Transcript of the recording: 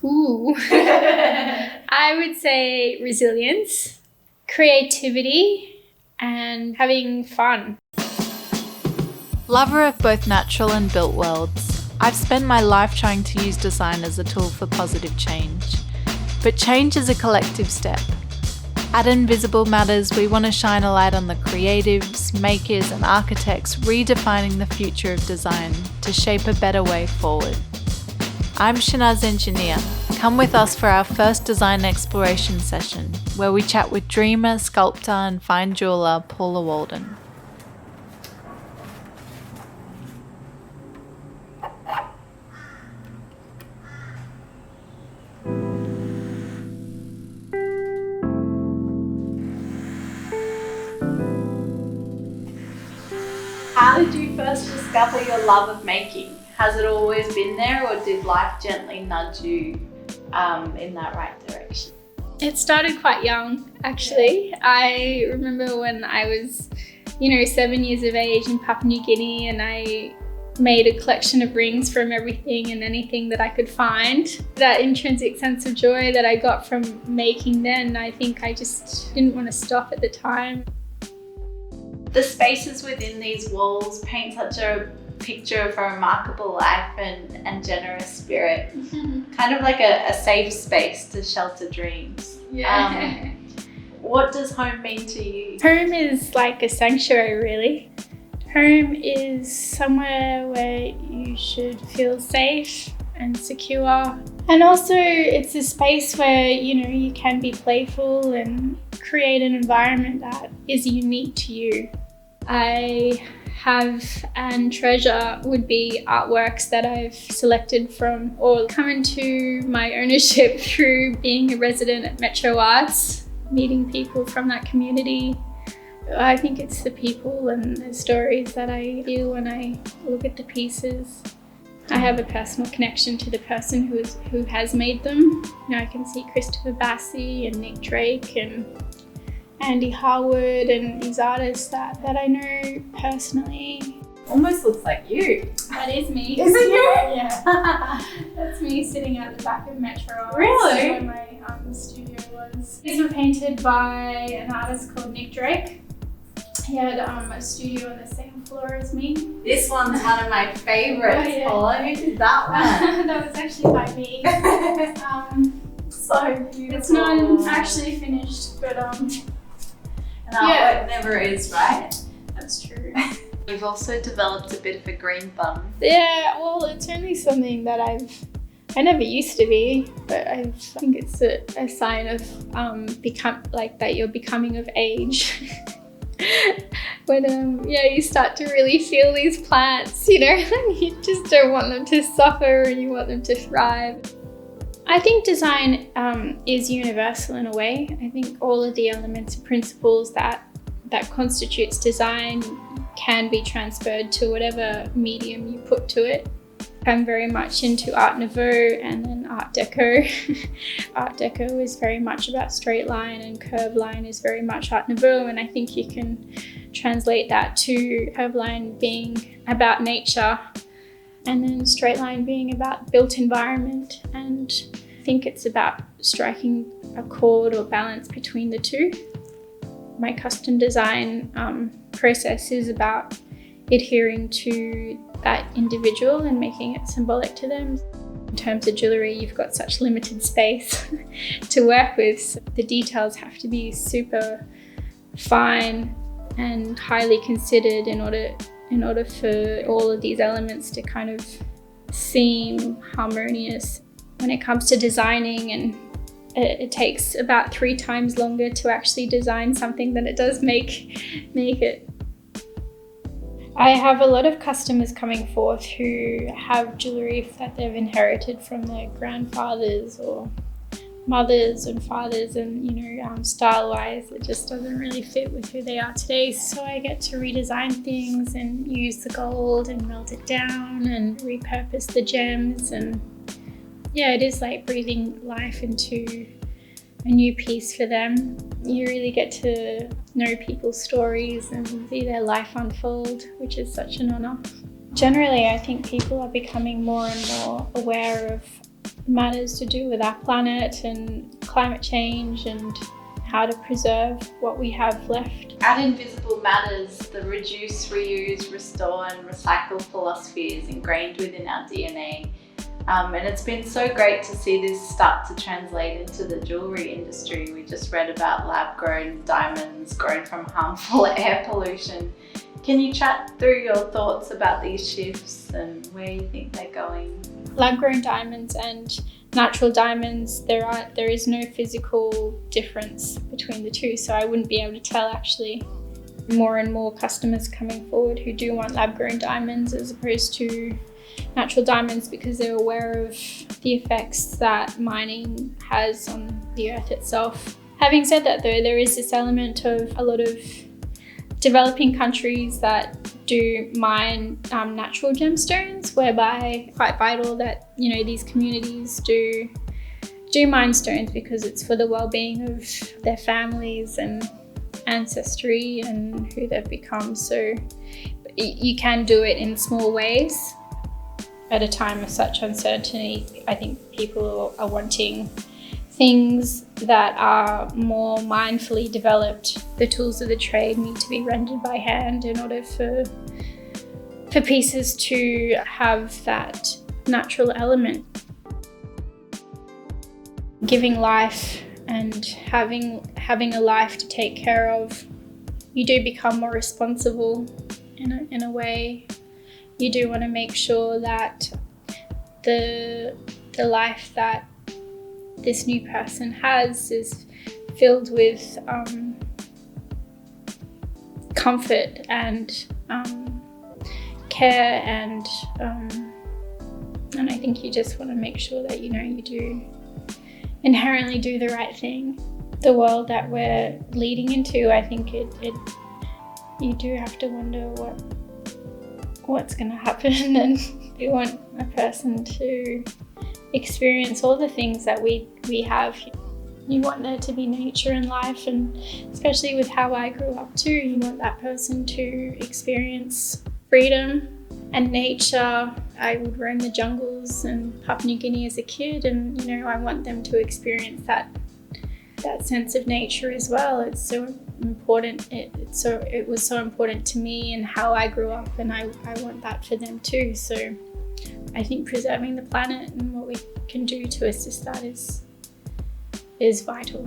Ooh. I would say resilience, creativity, and having fun. Lover of both natural and built worlds, I've spent my life trying to use design as a tool for positive change. But change is a collective step. At Invisible Matters, we want to shine a light on the creatives, makers, and architects redefining the future of design to shape a better way forward. I'm Shanaz Engineer. Come with us for our first design exploration session, where we chat with dreamer, sculptor, and fine jeweller Paula Walden. How did you first discover your love of making? Has it always been there, or did life gently nudge you in that right direction? It started quite young, actually. I remember when I was, 7 years of age in Papua New Guinea, and I made a collection of rings from everything and anything that I could find. That intrinsic sense of joy that I got from making then, I think I just didn't want to stop at the time. The spaces within these walls paint such a picture of a remarkable life and generous spirit. Kind of like a safe space to shelter dreams. Yeah. What does home mean to you? Home is like a sanctuary, really. Home is somewhere where you should feel safe and secure. And also it's a space where, you can be playful and create an environment that is unique to you. I have and treasure would be artworks that I've selected from or come into my ownership through being a resident at Metro Arts, meeting people from that community. I think it's the people and the stories that I feel when I look at the pieces. I have a personal connection to the person who has made them. I can see Christopher Bassi and Nick Drake and Andy Harwood and these artists that I know personally. Almost looks like you. That is me. Is it you? Yeah. That's me sitting at the back of Metro Arts. Really? Where my studio was. These were painted by an artist called Nick Drake. He had a studio on the same floor as me. This one's one of my favorites, Oh, yeah. Paula. Who did that one? That was actually by me. So beautiful. It's not actually finished, but And artwork never is, right? That's true. You've also developed a bit of a green thumb. Yeah, well, it's only something that I never used to be, but I think it's a sign of that you're becoming of age. When you start to really feel these plants, you just don't want them to suffer and you want them to thrive. I think design is universal in a way. I think all of the elements and principles that constitutes design can be transferred to whatever medium you put to it. I'm very much into Art Nouveau and then Art Deco. Art Deco is very much about straight line and curved line is very much Art Nouveau, and I think you can translate that to curved line being about nature and then straight line being about built environment, and I think it's about striking a chord or balance between the two. My custom design process is about adhering to that individual and making it symbolic to them. In terms of jewellery, you've got such limited space to work with, so the details have to be super fine and highly considered in order for all of these elements to kind of seem harmonious. When it comes to designing, and it takes about 3 times longer to actually design something than it does make it. I have a lot of customers coming forth who have jewellery that they've inherited from their grandfathers or mothers and fathers, and style-wise it just doesn't really fit with who they are today. So I get to redesign things and use the gold and melt it down and repurpose the gems, and it is like breathing life into a new piece for them. You really get to know people's stories and see their life unfold, which is such an honour. Generally, I think people are becoming more and more aware of matters to do with our planet and climate change and how to preserve what we have left. At Invisible Matters, the reduce, reuse, restore and recycle philosophy is ingrained within our DNA. And it's been so great to see this start to translate into the jewellery industry. We just read about lab-grown diamonds grown from harmful air pollution. Can you chat through your thoughts about these shifts and where you think they're going? Lab-grown diamonds and natural diamonds, there is no physical difference between the two, so I wouldn't be able to tell. Actually, more and more customers coming forward who do want lab-grown diamonds as opposed to natural diamonds because they're aware of the effects that mining has on the earth itself. Having said that though, there is this element of a lot of developing countries that do mine natural gemstones, whereby quite vital that these communities do mine stones because it's for the well-being of their families and ancestry and who they've become. So you can do it in small ways. At a time of such uncertainty, I think people are wanting things that are more mindfully developed. The tools of the trade need to be rendered by hand in order for pieces to have that natural element. Giving life and having a life to take care of, you do become more responsible in a way. You do want to make sure that the life that this new person has is filled with comfort and care, and I think you just want to make sure that you do inherently do the right thing. The world that we're leading into, I think you do have to wonder what's going to happen, and you want a person to experience all the things that we have. You want there to be nature in life, and especially with how I grew up too, you want that person to experience freedom and nature. I would roam the jungles in Papua New Guinea as a kid, and I want them to experience that sense of nature as well. It's so important. It was so important to me and how I grew up, and I want that for them too. So I think preserving the planet and what we can do to assist that is vital.